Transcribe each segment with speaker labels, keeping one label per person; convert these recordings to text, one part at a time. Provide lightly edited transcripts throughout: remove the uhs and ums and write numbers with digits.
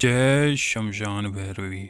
Speaker 1: जय शमशान भैरवी।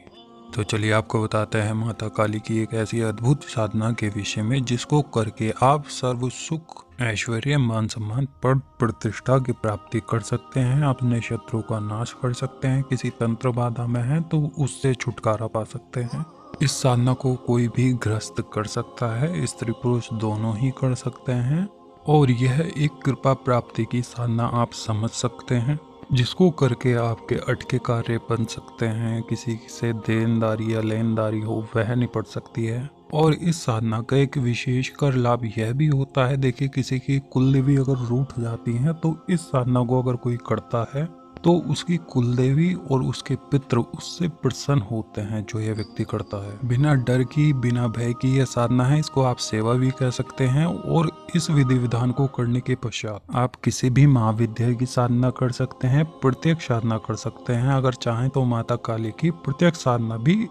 Speaker 1: तो चलिए आपको बताते हैं माता काली की एक ऐसी अद्भुत साधना के विषय में जिसको करके आप सर्व सुख ऐश्वर्य मान सम्मान पद प्रतिष्ठा की प्राप्ति कर सकते हैं, अपने शत्रु का नाश कर सकते हैं, किसी तंत्र बाधा में है तो उससे छुटकारा पा सकते हैं। इस साधना को कोई भी ग्रस्त कर सकता है, स्त्री पुरुष दोनों ही कर सकते हैं और यह एक कृपा प्राप्ति की साधना आप समझ सकते हैं जिसको करके आपके अटके कार्य बन सकते हैं, किसी से देनदारी या लेनदारी हो वह निपट सकती है। और इस साधना का एक विशेष कर लाभ यह भी होता है, देखिए किसी की कुलदेवी अगर रूठ जाती है तो इस साधना को अगर कोई करता है तो उसकी कुलदेवी और उसके पितृ उससे प्रसन्न होते हैं जो यह व्यक्ति करता है। बिना डर की बिना भय की यह साधना है, इसको आप सेवा भी कह सकते हैं। और इस विधि विधान को करने के पश्चात आप किसी भी महाविद्या की साधना कर सकते हैं, प्रत्येक साधना कर सकते हैं, अगर चाहें तो माता काली की प्रत्येक साधना भी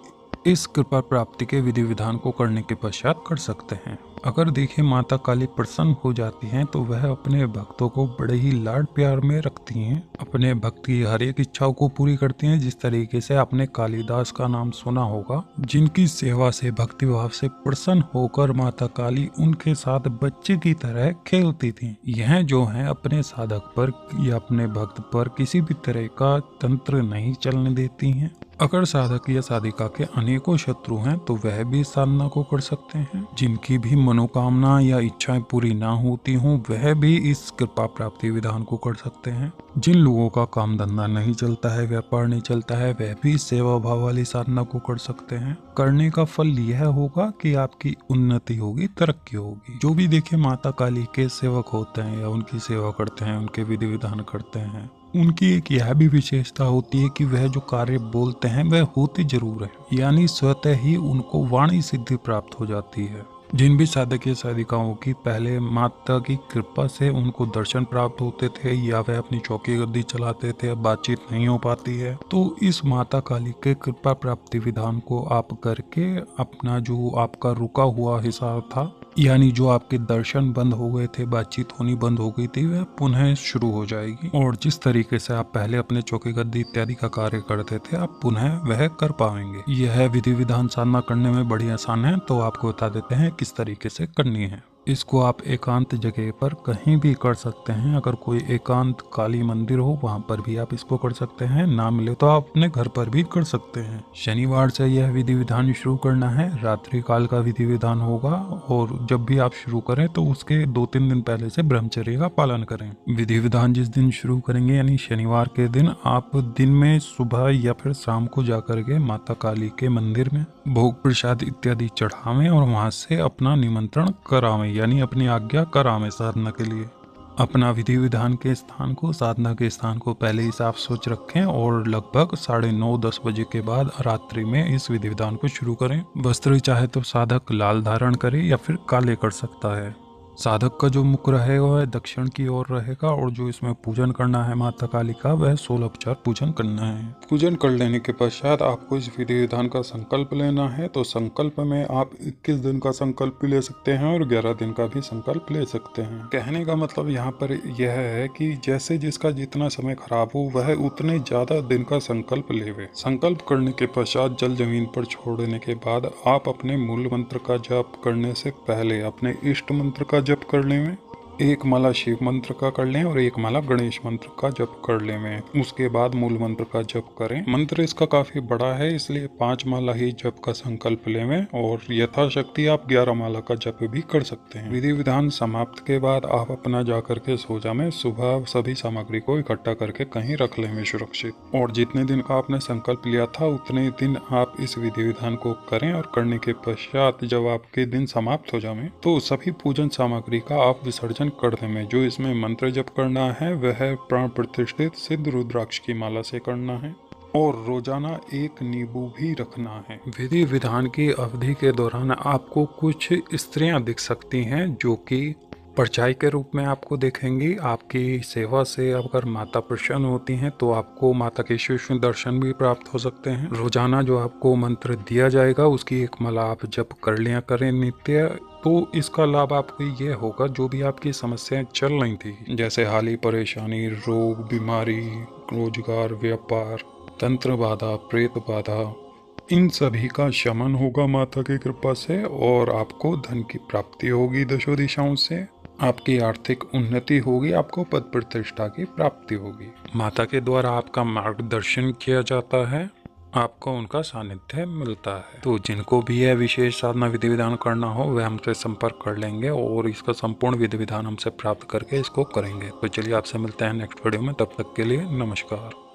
Speaker 1: इस कृपा प्राप्ति के विधि विधान को करने के पश्चात कर सकते हैं। अगर देखें माता काली प्रसन्न हो जाती हैं तो वह अपने भक्तों को बड़े ही लाड प्यार में रखती हैं, अपने भक्त की हर एक इच्छाओं को पूरी करती हैं। जिस तरीके से आपने कालिदास का नाम सुना होगा, जिनकी सेवा से भक्ति भाव से प्रसन्न होकर माता काली उनके साथ बच्चे की तरह खेलती थी। यह जो है अपने साधक पर या अपने भक्त पर किसी भी तरह का तंत्र नहीं चलने देती हैं। अगर साधक या साधिका के अनेकों शत्रु हैं तो वह भी इस साधना को कर सकते हैं। जिनकी भी मनोकामना या इच्छाएं पूरी ना होती हों वह भी इस कृपा प्राप्ति विधान को कर सकते हैं। जिन लोगों का काम धंधा नहीं चलता है, व्यापार नहीं चलता है, वह भी सेवा भाव वाली साधना को कर सकते हैं। करने का फल यह होगा कि आपकी उन्नति होगी, तरक्की होगी। जो भी देखे माता काली के सेवक होते हैं या उनकी सेवा करते हैं, उनके विधि विधान करते हैं, उनकी एक यह भी विशेषता होती है कि वह जो कार्य बोलते हैं वह होते जरूर है, यानी स्वतः ही उनको वाणी सिद्धि प्राप्त हो जाती है। जिन भी साधक या साधिकाओं की पहले माता की कृपा से उनको दर्शन प्राप्त होते थे या वह अपनी चौकी गद्दी चलाते थे, अब बातचीत नहीं हो पाती है, तो इस माता काली के कृपा प्राप्ति विधान को आप करके अपना जो आपका रुका हुआ हिसाब था, यानी जो आपके दर्शन बंद हो गए थे, बातचीत होनी बंद हो गई थी, वह पुनः शुरू हो जाएगी। और जिस तरीके से आप पहले अपने चौकी गद्दी इत्यादि का कार्य करते थे आप पुनः वह कर पाएंगे। यह विधि विधान साधना करने में बड़ी आसान है, तो आपको बता देते हैं किस तरीके से करनी है। इसको आप एकांत जगह पर कहीं भी कर सकते हैं। अगर कोई एकांत काली मंदिर हो वहां पर भी आप इसको कर सकते हैं, ना मिले तो आप अपने घर पर भी कर सकते हैं। शनिवार से यह विधि विधान शुरू करना है, रात्रि काल का विधि विधान होगा और जब भी आप शुरू करें तो उसके 2-3 दिन पहले से ब्रह्मचर्य का पालन करें। विधि विधान जिस दिन शुरू करेंगे यानी शनिवार के दिन, आप दिन में सुबह या फिर शाम को जाकर के माता काली के मंदिर में भोग प्रसाद इत्यादि चढ़ावें और वहां से अपना निमंत्रण करावें, यानी अपनी आज्ञा करावें साधना के लिए। अपना विधि विधान के स्थान को, साधना के स्थान को पहले ही साफ सोच रखें और लगभग 9:30-10 बजे के बाद रात्रि में इस विधि विधान को शुरू करें। वस्त्र चाहे तो साधक लाल धारण करे या फिर काले कर सकता है। साधक का जो मुख रहेगा वह दक्षिण की ओर रहेगा और जो इसमें पूजन करना है माता काली का वह 16 पूजन करना है। पूजन कर लेने के पश्चात आपको इस विधि विधान का संकल्प लेना है। तो संकल्प में आप 21 दिन का संकल्प भी ले सकते हैं और 11 दिन का भी संकल्प ले सकते हैं। कहने का मतलब यहाँ पर यह है कि जैसे जिसका जितना समय खराब हो वह उतने ज्यादा दिन का संकल्प लेवे। संकल्प करने के पश्चात जल जमीन पर छोड़ने के बाद आप अपने मूल मंत्र का जाप करने से पहले अपने इष्ट मंत्र का जप कर लें। एक माला शिव मंत्र का कर लें और एक माला गणेश मंत्र का जप कर लें। उसके बाद मूल मंत्र का जप करें। मंत्र इसका काफी बड़ा है इसलिए 5 माला ही जप का संकल्प लें और यथाशक्ति आप 11 माला का जप भी कर सकते हैं। विधि विधान समाप्त के बाद आप अपना जाकर के सो जाएं। सुबह सभी सामग्री को इकट्ठा करके कहीं रख लें सुरक्षित। और जितने दिन का आपने संकल्प लिया था उतने दिन आप इस विधि विधान को करें और करने के पश्चात जब आपके दिन समाप्त हो जाए तो सभी पूजन सामग्री का आप विसर्जन कर दें। जो इसमें मंत्र जप करना है वह प्राण प्रतिष्ठित सिद्ध रुद्राक्ष की माला से करना है और रोजाना एक नींबू भी रखना है। विधि विधान की अवधि के दौरान आपको कुछ स्त्रियां दिख सकती हैं जो कि परछाई के रूप में आपको देखेंगी। आपकी सेवा से अगर माता प्रसन्न होती हैं तो आपको माता के सूक्ष्म दर्शन भी प्राप्त हो सकते हैं। रोजाना जो आपको मंत्र दिया जाएगा उसकी एक माला आप जप कर लिया करें नित्य। तो इसका लाभ आपको ये होगा, जो भी आपकी समस्याएं चल रही थी जैसे हाल ही परेशानी, रोग, बीमारी, रोजगार, व्यापार, तंत्र बाधा, प्रेत बाधा, इन सभी का शमन होगा माता की कृपा से और आपको धन की प्राप्ति होगी दशो दिशाओं से। आपकी आर्थिक उन्नति होगी, आपको पद प्रतिष्ठा की प्राप्ति होगी। माता के द्वारा आपका मार्गदर्शन किया जाता है, आपको उनका सानिध्य मिलता है। तो जिनको भी यह विशेष साधना विधि विधान करना हो वह हमसे संपर्क कर लेंगे और इसका संपूर्ण विधि विधान हमसे प्राप्त करके इसको करेंगे। तो चलिए आपसे मिलते हैं नेक्स्ट वीडियो में, तब तक के लिए नमस्कार।